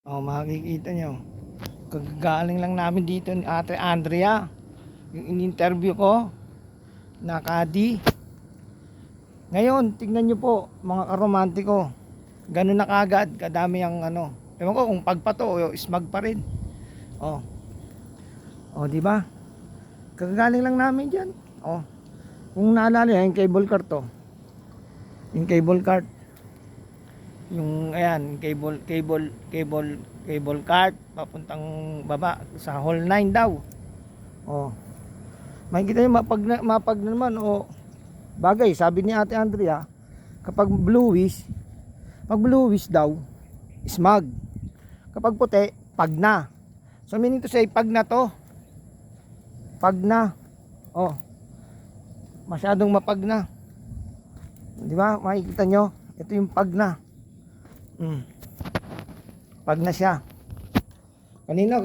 Makikita nyo. Kagagaling lang namin dito ni Ate Andrea. Yung in-interview ko na kadi. Ngayon, tignan nyo po mga karomantiko. Ganun na kagad, kadami ang ano. Ewan ko kung pagpato o smag pa rin. Oh. Oh, di ba? Kagagaling lang namin diyan. Oh. Kung naalala nyo, yung cable car to. Yung cable car. Yung ayan, cable cart papuntang baba sa hall 9 daw. Oh. Makikita niyo mapag na naman bagay, sabi ni Ate Andrea, kapag pag bluish daw, smog. Kapag puti, pag na. So meaning to say, pag na to. Pag na. Oh. Masyadong mapag na. 'Di ba? Makikita nyo, ito yung pag na. Pag na siya. Kanina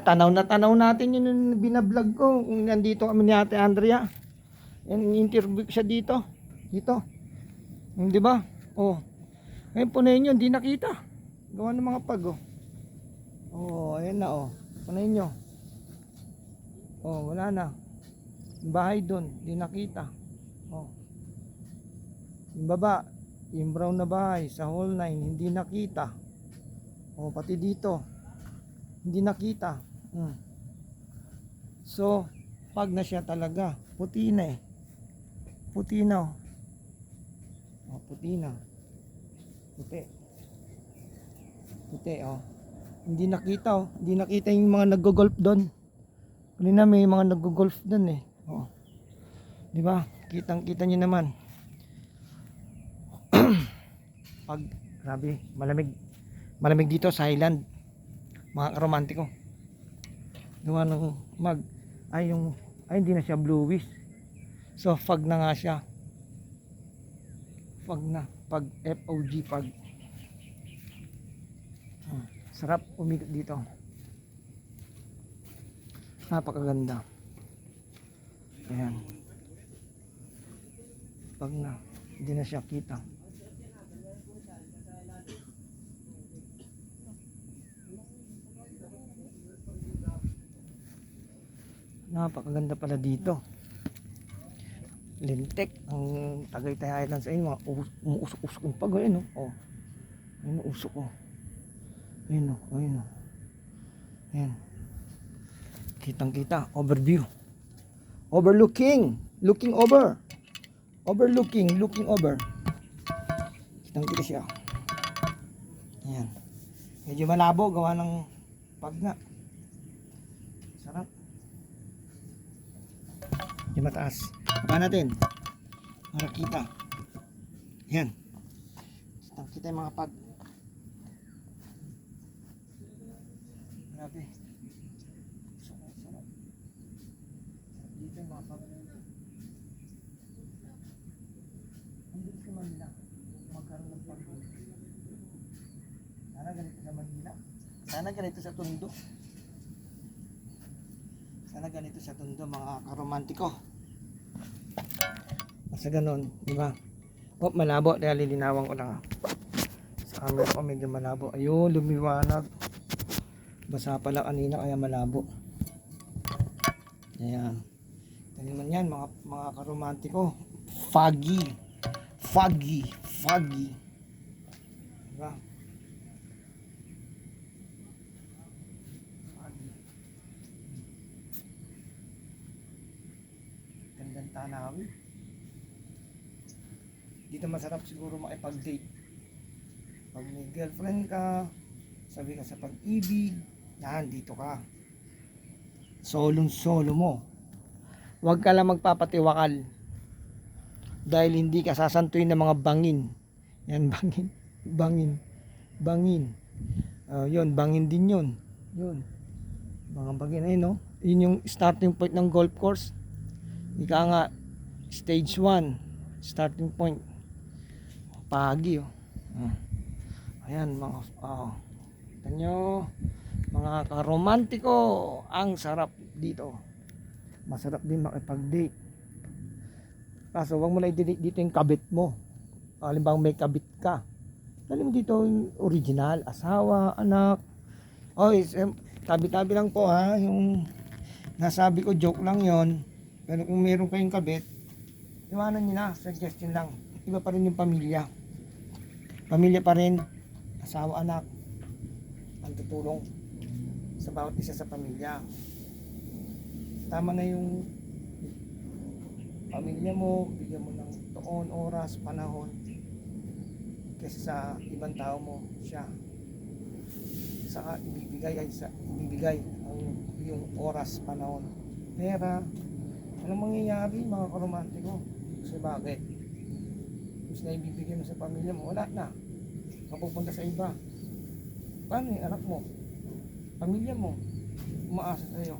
tanaw natin yung binablog ko kung nandito kami ni Ate Andrea. Yan, interview siya dito. Dito. Di ba? Oh. Ngayon punayin nyo, hindi nakita. Gawa ng mga pag, oh. Oh, ayan na, oh. Punayin nyo. Oh, wala na. Yung bahay doon, hindi nakita. Oh. Yung baba, yung brown na bahay sa hall 9, hindi nakita. Oh, pati dito hindi nakita. So pag na siya talaga, puti na eh. Puti na. Oh, puti na. Puti. Puti, oh. Hindi nakita, oh. Hindi nakita yung mga naggo-golf doon. Kanina may mga naggo-golf doon eh. Oh. Di ba? Kitang-kita niyo naman. Pag grabe, malamig dito sa island, mga romantiko. Gawa ng hindi na siya bluish, so fog na nga siya. Fog na, pag FOG, pag sarap umikot dito, napakaganda. Ayan, pag na, hindi na siya kita. Napakaganda pala dito. Lintik ang Tagaytay Islands ay mga umuusok-usok yung pag, ayun oh. Ayun usok oh. Ayun oh, ayun oh. Ayan. Kitang-kita, overview. Overlooking, looking over. Overlooking, looking over. Kitang-kita siya. Ayan. Medyo malabo gawa ng pag nga. Sarap. Yung mataas. Baba natin para kita. Yan. Kita yung mga pag. Grabe. Sarap. Dito yung mga pag. Andito sa Manila. Magkaroon ng pag. Sana ganito sa Manila. Sana ganito sa Tondo. Sana ganito sa Tondo, mga karomantiko. Basta ganun, di ba? Oh, malabo, dahil lilinawan ko lang. Sa camera ko medyo malabo. Ayun, lumiwanag. Basa pala kanina kaya malabo. Ayan. Ito naman yan, mga karomantiko. Foggy. Diba? Gandang tanawin. Dito masarap siguro makipag-date. Pag may girlfriend ka, sabi ka sa pag-ibig, yan, dito ka. Solong-solo mo. Huwag ka lang magpapatiwakal. Dahil hindi ka sasantuin ng mga bangin. Yan, bangin. Yun, bangin din yun. Yun. Mga bangin ayun, no? Yun yung starting point ng golf course. Ika nga, stage 1, starting point. Pagi, oh. Ayan, kita nyo, mga karomantiko, ang sarap dito. Masarap din makipag-date. Kaso, wag mo na i-delete dito yung kabit mo. Halimbawa may kabit ka. Dali mo dito yung original, asawa, anak. Oh, tabi-tabi lang po ha, yung nasabi ko joke lang yon. Pero kung meron kayong kabit, iwanan nyo na, suggestion lang. Iba pa rin yung pamilya. Pamilya pa rin, asawa, anak, ang tutulong sa bawat isa sa pamilya. Tama na yung pamilya mo, bigyan mo ng taon, oras, panahon kaysa sa ibang tao mo siya. Saka ibibigay ang yung oras, panahon, pera. Anong mangyayari mga karomantiko? Kasi bakit? Mas na ibibigay mo sa pamilya mo, wala na. Mapupunta sa iba. Paano yung anak mo? Pamilya mo, umaasa sa'yo.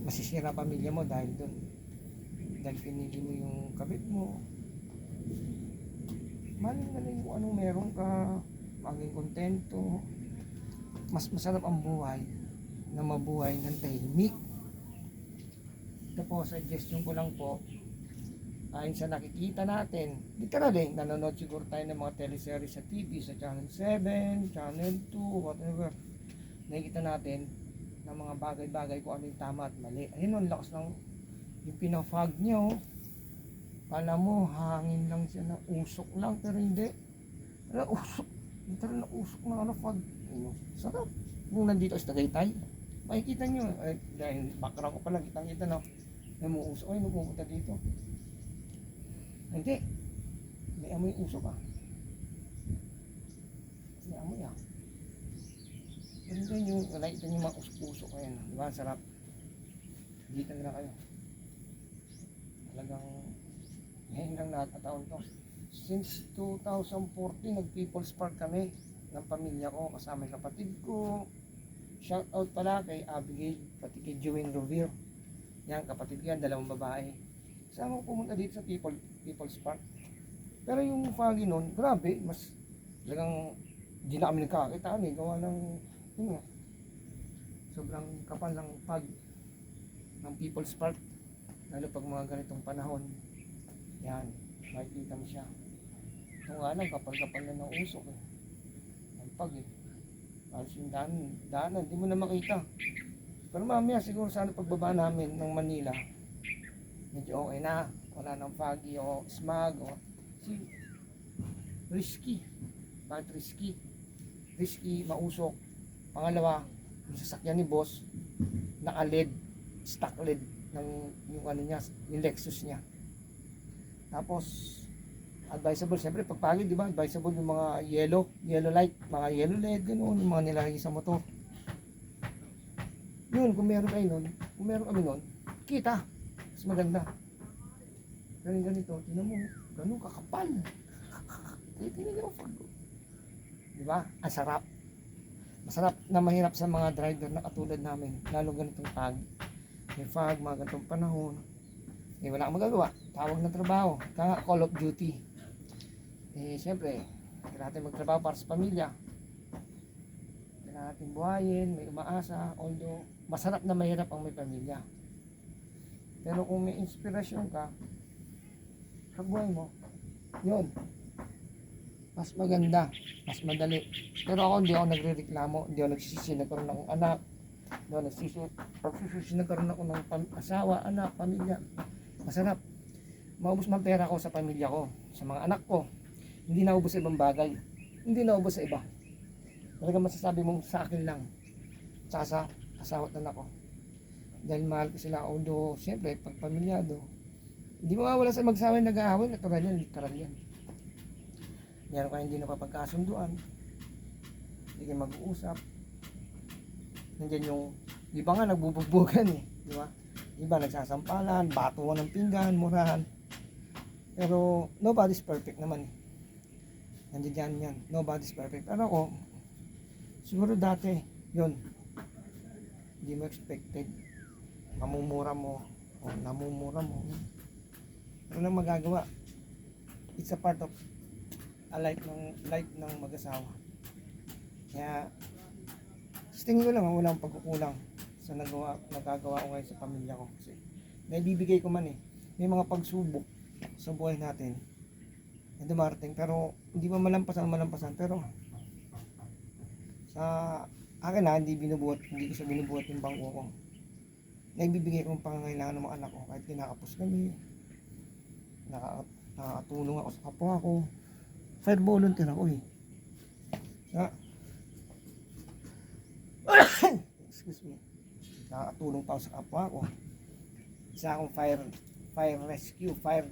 Masisira pamilya mo dahil doon. Dahil pinili mo yung kabit mo. Maling na lang kung anong meron ka, maging kontento. Mas masarap ang buhay na mabuhay ng tahimik. Ito po, suggestion ko lang po, ayon sa nakikita natin, literal nanonood siguro tayo ng mga teleserye sa TV, sa Channel 7, Channel 2, whatever. Nakikita natin ng mga bagay-bagay kung ano yung tama at mali. Ayun, ang lakas ng yung pinafog nyo. Kala mo, hangin lang siya na usok lang, pero hindi. Usok. Literal na usok na fog. Sarap. Kung nandito sa Tagaytay, makikita nyo, dahil background ko pala, kitang-kita na, may mga usok, ay, pupunta dito. Hindi. May amoy usok ah. May amoy ah. Ganito nyo, nakikita nyo mga usok-usok, ayan. Diba, sarap. Dito na kayo. Talagang, ngayon lang nakataon to. Since 2014, nag-People's Park kami ng pamilya ko, kasama yung kapatid ko. Shout out pala kay Abigail, pati kay Joanne Rovere. Yan, kapatid ko yan, dalawang babae. Kasama ko pumunta dito sa People's Park. Pero yung foggy nun, grabe, mas talagang di na kami nagkakita gawa ng sobrang kapal ng fog ng People's Park. Lalo pag mga ganitong panahon, yan, makikita mo siya. Ito nga lang, kapal-kapal na ng usok ang fog halos yung daanan, hindi mo na makita. Pero mamaya siguro sana pagbaba namin ng Manila, medyo okay na, wala nang foggy o smog o risky. Bakit risky? Risky, mausok. Pangalawa, yung sasakyan ni boss naka-LED, stock LED ng yung ano niya, yung Lexus niya. Tapos advisable, siyempre pag pagod, di ba? Advisable yung mga yellow light, mga yellow LED, ganoon, yung mga nilalagay sa motor. Yun, kung meron kami nun, kita, mas maganda. Ganito, tinan mo, ganun kakapal. Tinan mo, di ba? Ang sarap. Masarap na mahirap sa mga driver na katulad namin, lalo ganitong fog. May fog, mga ganitong panahon. Wala kang magagawa. Tawag na trabaho. Call of Duty. Siyempre, kailangan natin magtrabaho para sa pamilya. Kailangan natin buhayin, may umaasa. Although, masarap na mahirap ang may pamilya. Pero kung may inspirasyon ka, sa buhay mo, yun. Mas maganda, mas madali. Pero ako, hindi ako nagre-reklamo, hindi ako nagsisisi, nagkaroon akong anak. Hindi ako nagsisisi, nagkaroon ako ng asawa, anak, pamilya. Masarap. Maubos man pera ko sa pamilya ko, sa mga anak ko. Hindi naubos sa ibang bagay. Hindi naubos sa iba. Talaga masasabi mong sa akin lang. Tsaka sa asawa at anak ko. Dahil mahal ko sila. Although, siyempre, pag pamilyado, hindi mawawala sa magsawa yung nag-aaway. Natural yan, literal yan. Meron kayo hindi napapagkasunduan. Hindi kayo mag-uusap. Nandiyan yung iba nga nagbubugbugan di ba? Iba nagsasampalan, batuan ng pinggan, murahan. Pero nobody's perfect naman nandiyan yan, nobody's perfect. Pero ako, siguro dati, yun, hindi mo expected, mamumura mo, o namumura mo. Pero lang magagawa, it's a part of a life ng mag-asawa. Kaya, sa tingin ko lang, walang pagkukulang sa nagagawa ko ngayon sa pamilya ko. Kasi, naibibigay ko man may mga pagsubok sa buhay natin. na dumarating, pero hindi pa malampasan, pero sa akin na, hindi ko siya binubuhat yung bangko ko. Naibibigay kong pangangailangan ng mga anak ko, kahit kinakapos kami, nakakatulong ako sa kapwa ko. Fire volunteer ako eh. Sa, excuse me, nakakatulong pa ako sa kapwa ko. Isa akong fire rescue, fire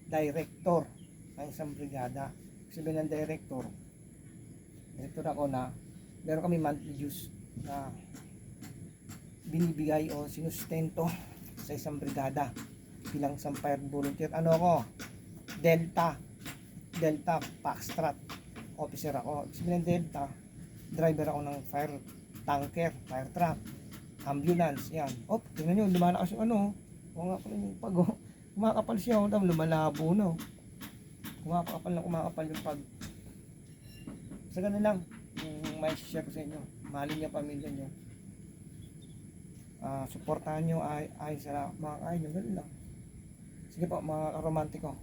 director ng isang brigada. Sabihin ng director ako na meron kami monthly dues na binibigay o sinustento sa isang brigada bilang isang fire volunteer. Ano ako? Delta Foxtrot officer ako. Sabihin ng Delta, driver ako ng fire tanker, fire truck, ambulance, yan. Tingnan nyo, lumalakas yung ano. O nga pala yung pag, kumakapal siya, lumalabo na. Kumakapal yung pag. Sa ganun lang, yung may share ko sa inyo. Mahalin niyo pamilya niyo. Suportahan niyo ay sa mga kain nyo, ganun lang. Sige po mga romantiko.